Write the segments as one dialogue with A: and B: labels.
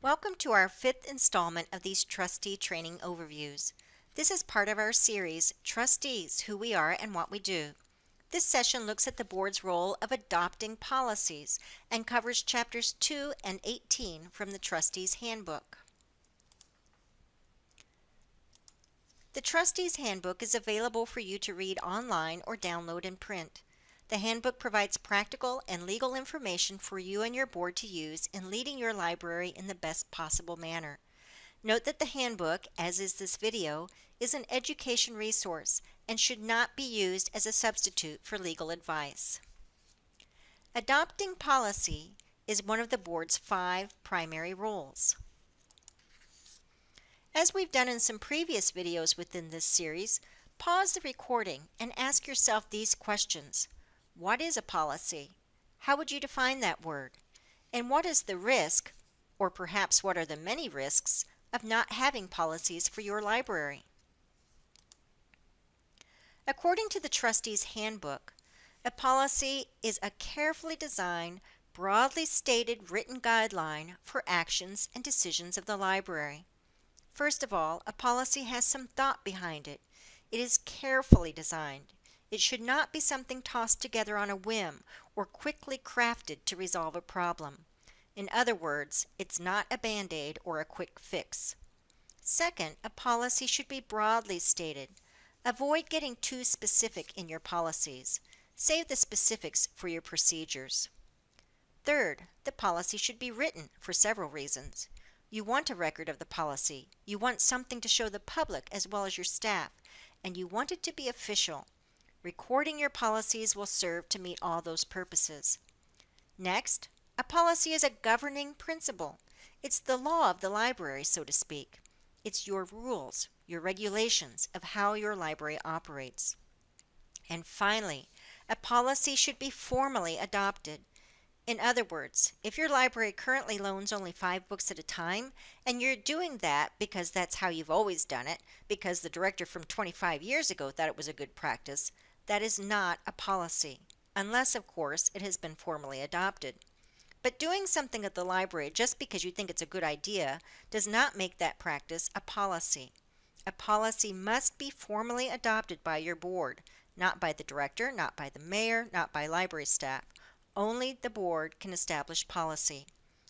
A: Welcome to our fifth installment of these trustee training overviews. This is part of our series, Trustees, Who We Are and What We Do. This session looks at the board's role of adopting policies and covers chapters 2 and 18 from the Trustees Handbook. The Trustees Handbook is available for you to read online or download in print. The handbook provides practical and legal information for you and your board to use in leading your library in the best possible manner. Note that the handbook, as is this video, is an education resource and should not be used as a substitute for legal advice. Adopting policy is one of the board's 5 primary roles. As we've done in some previous videos within this series, pause the recording and ask yourself these questions. What is a policy? How would you define that word? And what is the risk, or perhaps what are the many risks, of not having policies for your library? According to the Trustees Handbook, a policy is a carefully designed, broadly stated written guideline for actions and decisions of the library. First of all, a policy has some thought behind it. It is carefully designed. It should not be something tossed together on a whim or quickly crafted to resolve a problem. In other words, it's not a band-aid or a quick fix. Second, a policy should be broadly stated. Avoid getting too specific in your policies. Save the specifics for your procedures. Third, the policy should be written for several reasons. You want a record of the policy. You want something to show the public as well as your staff, and you want it to be official. Recording your policies will serve to meet all those purposes. Next, a policy is a governing principle. It's the law of the library, so to speak. It's your rules, your regulations of how your library operates. And finally, a policy should be formally adopted. In other words, if your library currently loans only 5 books at a time, and you're doing that because that's how you've always done it, because the director from 25 years ago thought it was a good practice, that is not a policy, unless, of course, it has been formally adopted. But doing something at the library just because you think it's a good idea does not make that practice a policy. A policy must be formally adopted by your board, not by the director, not by the mayor, not by library staff. Only the board can establish policy.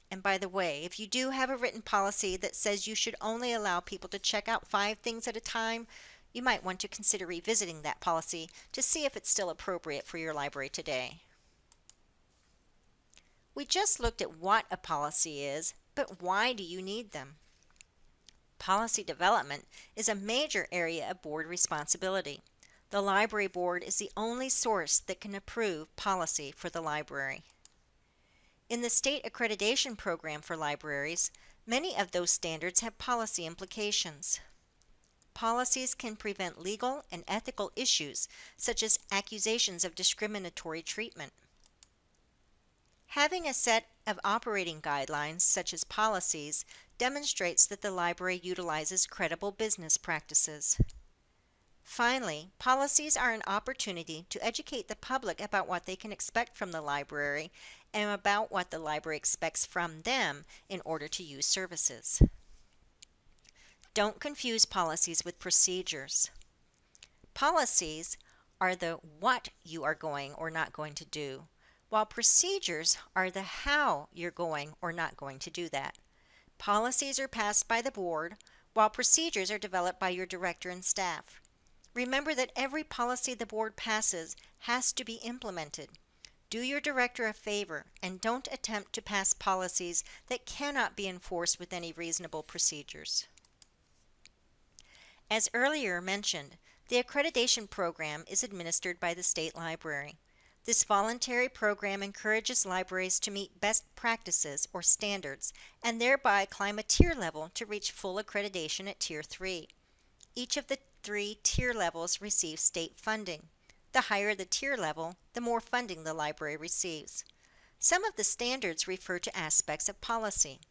A: And by the way, if you do have a written policy that says you should only allow people to check out 5 things at a time, you might want to consider revisiting that policy to see if it's still appropriate for your library today. We just looked at what a policy is, but why do you need them? Policy development is a major area of board responsibility. The library board is the only source that can approve policy for the library. In the state accreditation program for libraries, many of those standards have policy implications. Policies can prevent legal and ethical issues, such as accusations of discriminatory treatment. Having a set of operating guidelines, such as policies, demonstrates that the library utilizes credible business practices. Finally, policies are an opportunity to educate the public about what they can expect from the library and about what the library expects from them in order to use services. Don't confuse policies with procedures. Policies are the what you are going or not going to do, while procedures are the how you're going or not going to do that. Policies are passed by the board, while procedures are developed by your director and staff. Remember that every policy the board passes has to be implemented. Do your director a favor and don't attempt to pass policies that cannot be enforced with any reasonable procedures. As earlier mentioned, the accreditation program is administered by the state library. This voluntary program encourages libraries to meet best practices or standards and thereby climb a tier level to reach full accreditation at Tier 3. Each of the 3 tier levels receives state funding. The higher the tier level, the more funding the library receives. Some of the standards refer to aspects of policy.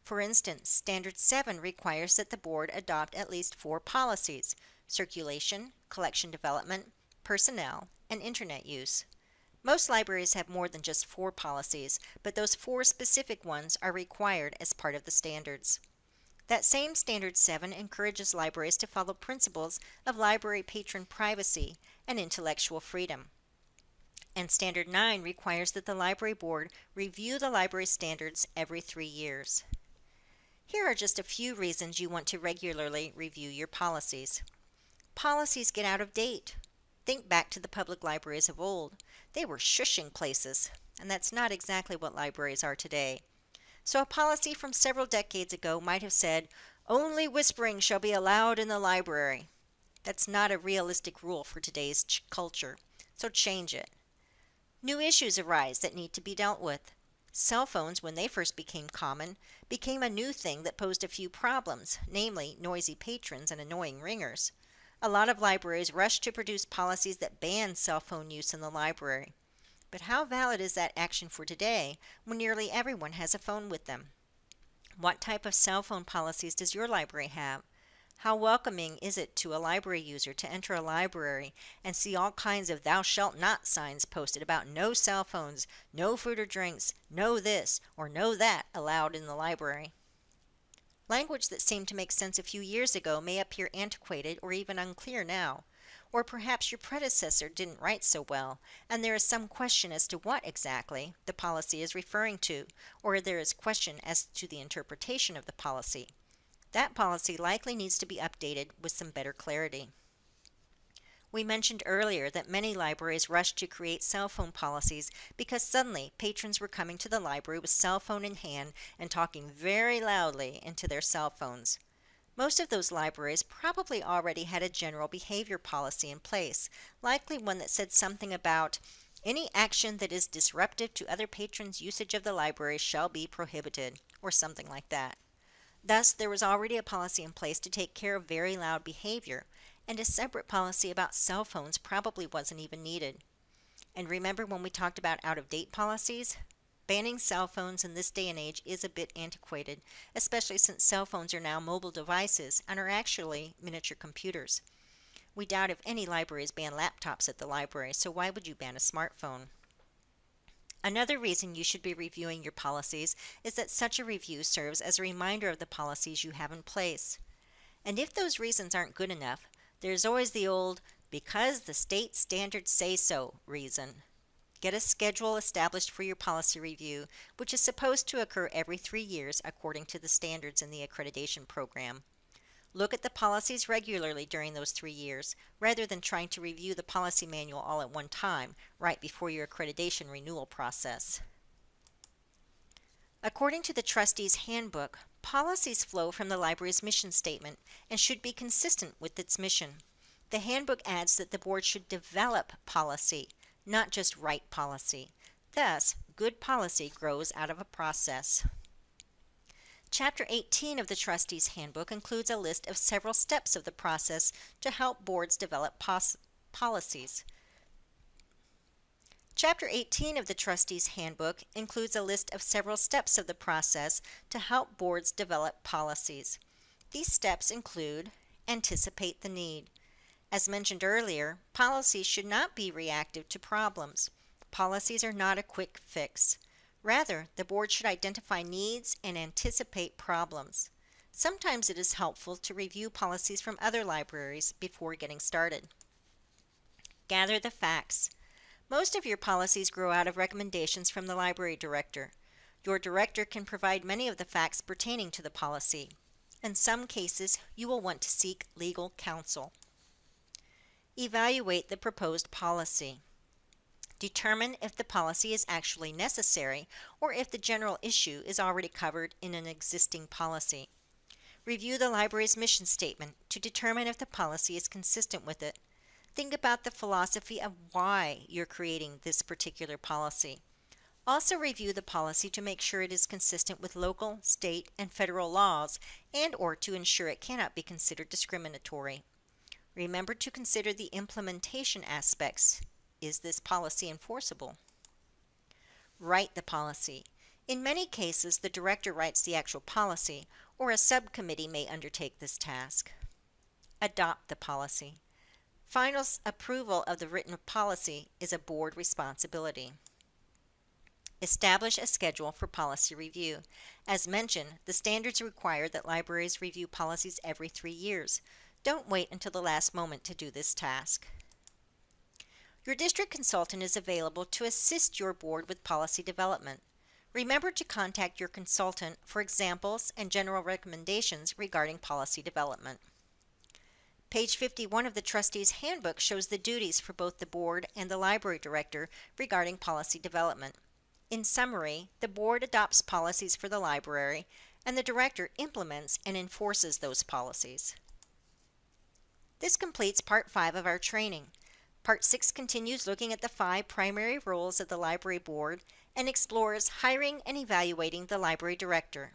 A: For instance, Standard 7 requires that the board adopt at least 4 policies: circulation, collection development, personnel, and internet use. Most libraries have more than just 4 policies, but those 4 specific ones are required as part of the standards. That same Standard 7 encourages libraries to follow principles of library patron privacy and intellectual freedom. And Standard 9 requires that the library board review the library standards every 3 years. Here are just a few reasons you want to regularly review your policies. Policies get out of date. Think back to the public libraries of old. They were shushing places, and that's not exactly what libraries are today. So a policy from several decades ago might have said, "Only whispering shall be allowed in the library." That's not a realistic rule for today's culture, so change it. New issues arise that need to be dealt with. Cell phones, when they first became common, became a new thing that posed a few problems, namely noisy patrons and annoying ringers. A lot of libraries rushed to produce policies that ban cell phone use in the library. But how valid is that action for today when nearly everyone has a phone with them? What type of cell phone policies does your library have? How welcoming is it to a library user to enter a library and see all kinds of "thou shalt not" signs posted about no cell phones, no food or drinks, no this or no that allowed in the library? Language that seemed to make sense a few years ago may appear antiquated or even unclear now. Or perhaps your predecessor didn't write so well, and there is some question as to what exactly the policy is referring to, or there is question as to the interpretation of the policy. That policy likely needs to be updated with some better clarity. We mentioned earlier that many libraries rushed to create cell phone policies because suddenly patrons were coming to the library with cell phone in hand and talking very loudly into their cell phones. Most of those libraries probably already had a general behavior policy in place, likely one that said something about "any action that is disruptive to other patrons' usage of the library shall be prohibited," or something like that. Thus, there was already a policy in place to take care of very loud behavior, and a separate policy about cell phones probably wasn't even needed. And remember when we talked about out-of-date policies? Banning cell phones in this day and age is a bit antiquated, especially since cell phones are now mobile devices and are actually miniature computers. We doubt if any libraries ban laptops at the library, so why would you ban a smartphone? Another reason you should be reviewing your policies is that such a review serves as a reminder of the policies you have in place. And if those reasons aren't good enough, there's always the old "because the state standards say so" reason. Get a schedule established for your policy review, which is supposed to occur every 3 years according to the standards in the accreditation program. Look at the policies regularly during those 3 years, rather than trying to review the policy manual all at one time, right before your accreditation renewal process. According to the Trustee's Handbook, policies flow from the library's mission statement and should be consistent with its mission. The handbook adds that the board should develop policy, not just write policy. Thus, good policy grows out of a process. Chapter 18 of the Trustee's Handbook includes a list of several steps of the process to help boards develop policies. Chapter 18 of the Trustee's Handbook includes a list of several steps of the process to help boards develop policies. These steps include: anticipate the need. As mentioned earlier, policies should not be reactive to problems. Policies are not a quick fix. Rather, the board should identify needs and anticipate problems. Sometimes it is helpful to review policies from other libraries before getting started. Gather the facts. Most of your policies grow out of recommendations from the library director. Your director can provide many of the facts pertaining to the policy. In some cases, you will want to seek legal counsel. Evaluate the proposed policy. Determine if the policy is actually necessary or if the general issue is already covered in an existing policy. Review the library's mission statement to determine if the policy is consistent with it. Think about the philosophy of why you're creating this particular policy. Also review the policy to make sure it is consistent with local, state, and federal laws and/or to ensure it cannot be considered discriminatory. Remember to consider the implementation aspects. Is this policy enforceable? Write the policy. In many cases, the director writes the actual policy, or a subcommittee may undertake this task. Adopt the policy. Final approval of the written policy is a board responsibility. Establish a schedule for policy review. As mentioned, the standards require that libraries review policies every 3 years. Don't wait until the last moment to do this task. Your district consultant is available to assist your board with policy development. Remember to contact your consultant for examples and general recommendations regarding policy development. Page 51 of the Trustee's Handbook shows the duties for both the board and the library director regarding policy development. In summary, the board adopts policies for the library, and the director implements and enforces those policies. This completes Part 5 of our training. Part 6 continues looking at the 5 primary roles of the library board and explores hiring and evaluating the library director.